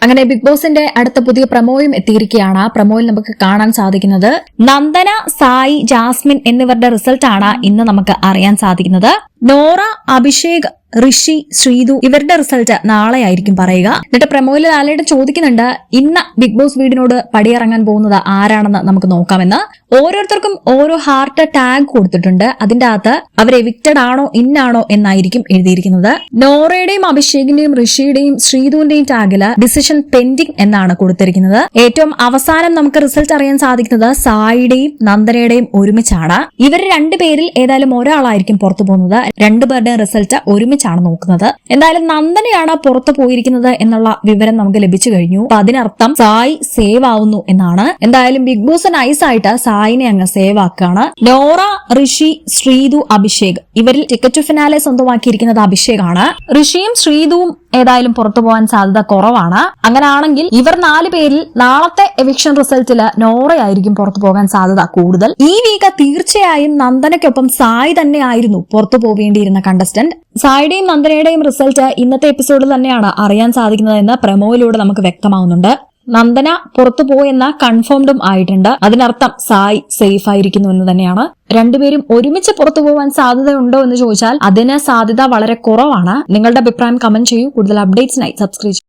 അങ്ങനെ ബിഗ് ബോസിന്റെ അടുത്ത പുതിയ പ്രമോയും എത്തിയിരിക്കുകയാണ്. ആ പ്രമോയിൽ നമുക്ക് കാണാൻ സാധിക്കുന്നത് നന്ദന, സായി, ജാസ്മിൻ എന്നിവരുടെ റിസൾട്ടാണ് ഇന്ന് നമുക്ക് അറിയാൻ സാധിക്കുന്നത്. നോറ, അഭിഷേക്, ഋഷി, ശ്രീതു ഇവരുടെ റിസൾട്ട് നാളെ ആയിരിക്കും പറയുക. എന്നിട്ട് പ്രമോയിൽ ലാലേട്ടൻ ചോദിക്കുന്നുണ്ട്, ഇന്ന് ബിഗ് ബോസ് വീടിനോട് പടിയിറങ്ങാൻ പോകുന്നത് ആരാണെന്ന് നമുക്ക് നോക്കാമെന്ന്. ഓരോരുത്തർക്കും ഓരോ ഹാർട്ട് ടാഗ് കൊടുത്തിട്ടുണ്ട്. അതിന്റെ അകത്ത് അവർ എവിക്റ്റഡ് ആണോ ഇന്നാണോ എന്നായിരിക്കും എഴുതിയിരിക്കുന്നത്. നോറയുടെയും അഭിഷേകിന്റെയും ഋഷിയുടെയും ശ്രീതുവിന്റെയും ടാഗില് ഡിസിഷൻ പെൻഡിംഗ് എന്നാണ് കൊടുത്തിരിക്കുന്നത്. ഏറ്റവും അവസാനം നമുക്ക് റിസൾട്ട് അറിയാൻ സാധിക്കുന്നത് സായിയുടെയും നന്ദനയുടെയും ഒരുമിച്ചാണ്. ഇവർ രണ്ടുപേരിൽ ഏതായാലും ഒരാളായിരിക്കും പുറത്തു പോകുന്നത്. രണ്ടുപേരുടെയും റിസൾട്ട് ഒരുമിച്ചാണ് നോക്കുന്നത്. എന്തായാലും നന്ദനയാണ് പുറത്തു പോയിരിക്കുന്നത് എന്നുള്ള വിവരം നമുക്ക് ലഭിച്ചു കഴിഞ്ഞു. അപ്പൊ അതിനർത്ഥം സായി സേവ് ആവുന്നു എന്നാണ്. എന്തായാലും ബിഗ് ബോസ് നൈസായിട്ട് സായിനെ അങ്ങ് സേവ് ആക്കുകയാണ്. നോറ, ഋഷി, ശ്രീതു, അഭിഷേക് ഇവരിൽ ടിക്കറ്റ് ഫിനാലെ സ്വന്തമാക്കിയിരിക്കുന്നത് അഭിഷേകാണ്. ഋഷിയും ശ്രീതുവും ഏതായാലും പുറത്തു പോകാൻ സാധ്യത കുറവാണ്. അങ്ങനെയാണെങ്കിൽ ഇവർ 4 പേരിൽ നാളത്തെ എവിക്ഷൻ റിസൾട്ടില് നോറയായിരിക്കും പുറത്തു പോകാൻ സാധ്യത കൂടുതൽ. ഈ വീക്ക് തീർച്ചയായും നന്ദനയ്ക്കൊപ്പം സായി തന്നെ ആയിരുന്നു പുറത്തു പോവേണ്ടിയിരുന്ന കണ്ടസ്റ്റന്റ്. സായിയുടെയും നന്ദനയുടെയും റിസൾട്ട് ഇന്നത്തെ എപ്പിസോഡിൽ തന്നെയാണ് അറിയാൻ സാധിക്കുന്നതെന്ന് പ്രമോയിലൂടെ നമുക്ക് വ്യക്തമാവുന്നുണ്ട്. നന്ദന പുറത്തു പോയെന്ന കൺഫേംഡും ആയിട്ടുണ്ട്. അതിനർത്ഥം സായി സേഫ് ആയിരിക്കുന്നു എന്ന് തന്നെയാണ്. രണ്ടുപേരും ഒരുമിച്ച് പുറത്തു പോകാൻ സാധ്യതയുണ്ടോ എന്ന് ചോദിച്ചാൽ അതിന് സാധ്യത വളരെ കുറവാണ്. നിങ്ങളുടെ അഭിപ്രായം കമന്റ് ചെയ്യൂ. കൂടുതൽ അപ്ഡേറ്റ്സിനായി സബ്സ്ക്രൈബ്